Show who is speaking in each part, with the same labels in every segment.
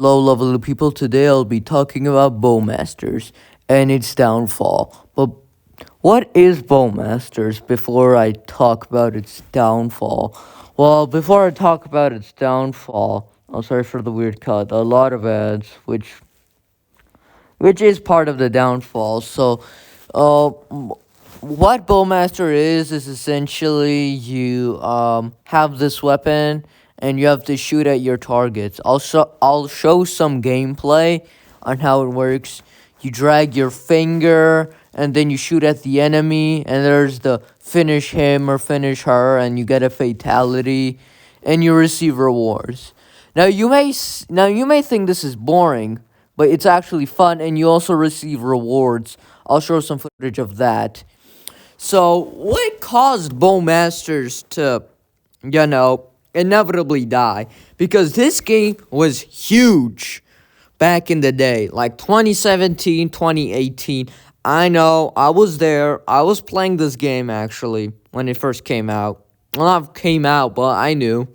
Speaker 1: Low level people, today I'll be talking about BowMasters and its downfall. But what is BowMasters before I talk about its downfall? Well, before I talk about its downfall, I'm sorry for the weird cut, a lot of ads, which is part of the downfall. So, what Bowmaster is essentially you have this weapon and you have to shoot at your targets. I'll show some gameplay on how it works. You drag your finger and then you shoot at the enemy, and there's the finish him or finish her, and you get a fatality, and you receive rewards. Now you may think this is boring, but it's actually fun, and you also receive rewards. I'll show some footage of that. So, what caused BowMasters to, inevitably die? Because this game was huge back in the day, like 2017, 2018. I know, I was there. I was playing this game, actually, when it first came out. Well, not came out, but I knew.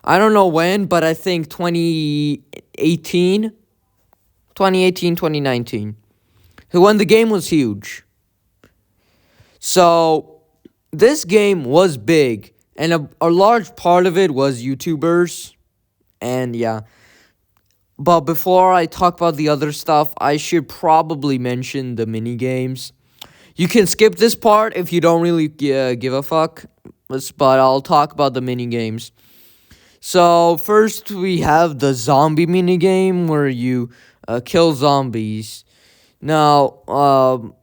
Speaker 1: I don't know when, but I think 2018, 2019. When the game was huge. So, this game was big, and a large part of it was YouTubers, and yeah. But before I talk about the other stuff, I should probably mention the mini games. You can skip this part if you don't really give a fuck, but I'll talk about the mini games. So, first we have the zombie mini game where you kill zombies. Now,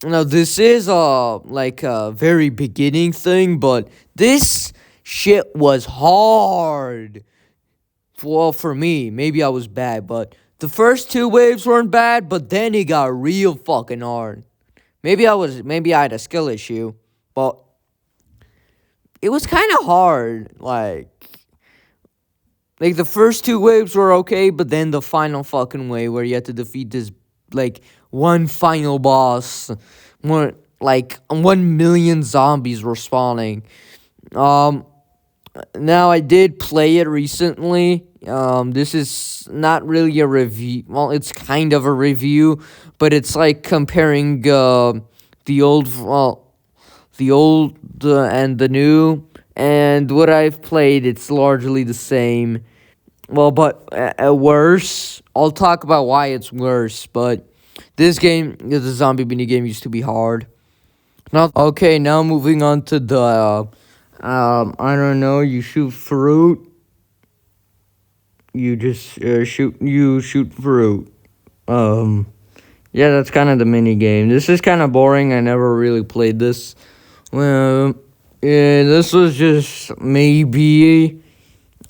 Speaker 1: this is like a very beginning thing, but this shit was hard. Well, for me, maybe I was bad, but the first two waves weren't bad, but then it got real fucking hard. Maybe I had a skill issue, but it was kind of hard. Like the first two waves were okay, but then the final fucking wave where you had to defeat this like one final boss, more like 1 million zombies were spawning. Now I did play it recently. This is not really a review. Well, it's kind of a review, but it's like comparing the old and the new. And what I've played, it's largely the same. Well, but worse. I'll talk about why it's worse. But this game, the zombie mini game, used to be hard. Now moving on to the. I don't know. You shoot fruit. You just shoot fruit. Yeah, that's kind of the mini game. This is kind of boring. I never really played this. Well, yeah, this was just maybe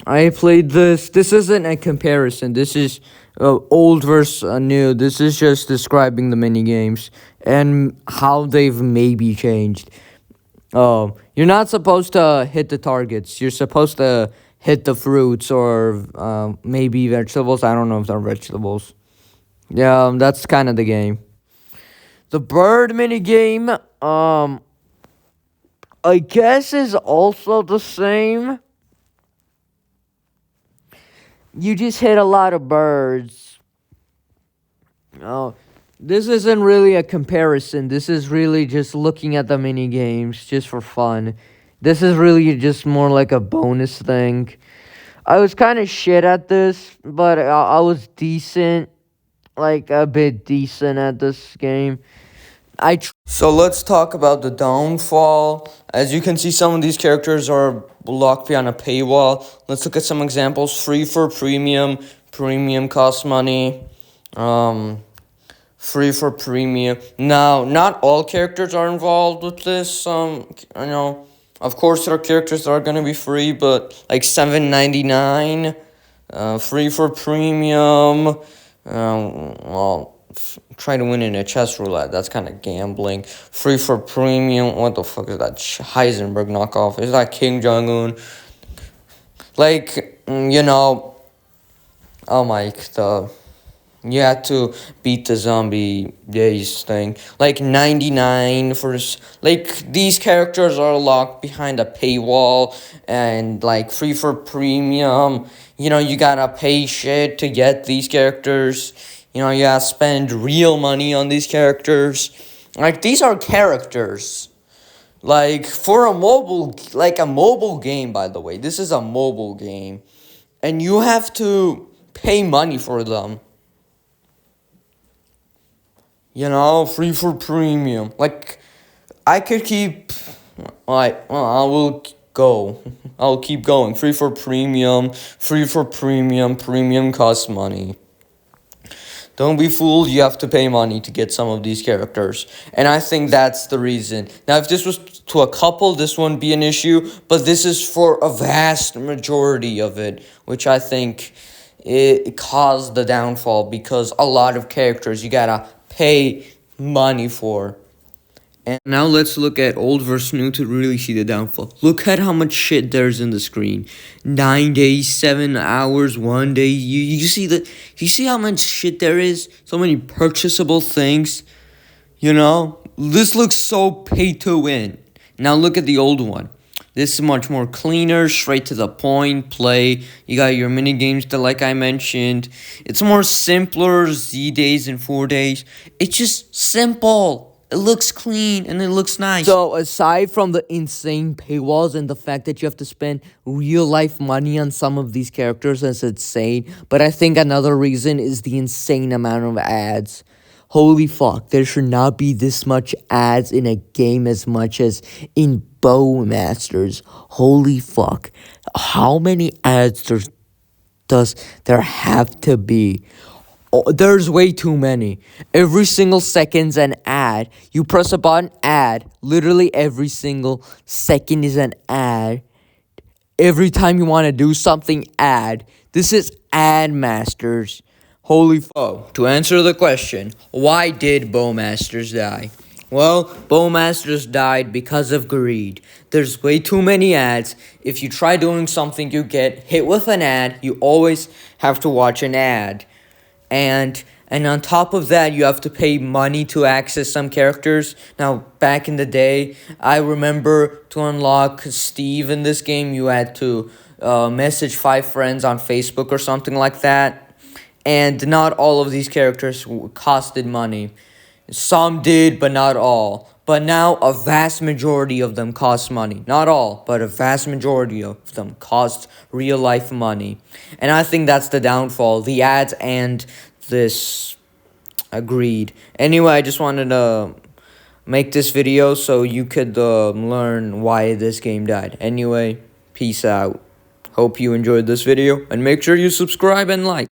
Speaker 1: I played this. This isn't a comparison. This is old versus new. This is just describing the mini games and how they've maybe changed. You're not supposed to hit the targets. You're supposed to hit the fruits or maybe vegetables. I don't know if they're vegetables. Yeah, that's kind of the game. The bird mini game, I guess is also the same. You just hit a lot of birds. Oh, this isn't really a comparison. This is really just looking at the mini games just for fun. This is really just more like a bonus thing. I was kind of shit at this, but I was decent, like a bit decent at this game. So let's talk about the downfall. As you can see, some of these characters are locked behind a paywall. Let's look at some examples. Free for premium. Premium costs money. Free for premium. Now, not all characters are involved with this. Of course, there are characters that are going to be free, but like $7.99. Free for premium. Try to win in a chess roulette. That's kind of gambling. Free for premium. What the fuck is that Heisenberg knockoff? Is that King Jong-un? You had to beat the zombie days thing. Like 99 for these characters are locked behind a paywall and like free for premium. You know, you gotta pay shit to get these characters. You know, you gotta spend real money on these characters. Like, these are characters. Like, for a mobile game, by the way. This is a mobile game. And you have to pay money for them. You know, free for premium. Like, I could keep... Like, well, I will go. I'll keep going. Free for premium. Premium costs money. Don't be fooled, you have to pay money to get some of these characters. And I think that's the reason. Now, if this was to a couple, this wouldn't be an issue. But this is for a vast majority of it, which I think it caused the downfall. Because a lot of characters you gotta pay money for. And now let's look at old versus new to really see the downfall. Look at how much shit there's in the screen. 9 days, 7 hours, 1 day. You see how much shit there is? So many purchasable things. You know? This looks so pay to win. Now look at the old one. This is much more cleaner, straight to the point, play. You got your mini games that, like I mentioned. It's more simpler, Z days and 4 days. It's just simple. It looks clean and it looks nice. So aside from the insane paywalls and the fact that you have to spend real life money on some of these characters, that's insane. But I think another reason is the insane amount of ads. Holy fuck, there should not be this much ads in a game as much as in BowMasters. Holy fuck. How many ads does there have to be? Oh, there's way too many. Every single second's an ad. You press a button, ad. Literally every single second is an ad. Every time you want to do something, ad. This is BowMasters. Holy fuck. To answer the question, why did BowMasters die? Well, BowMasters died because of greed. There's way too many ads. If you try doing something, you get hit with an ad. You always have to watch an ad. And on top of that, you have to pay money to access some characters. Now, back in the day, I remember to unlock Steve in this game, you had to message 5 friends on Facebook or something like that. And not all of these characters costed money. Some did, but not all. But now, a vast majority of them cost money. Not all, but a vast majority of them cost real-life money. And I think that's the downfall. The ads and this greed. Anyway, I just wanted to make this video so you could learn why this game died. Anyway, peace out. Hope you enjoyed this video. And make sure you subscribe and like.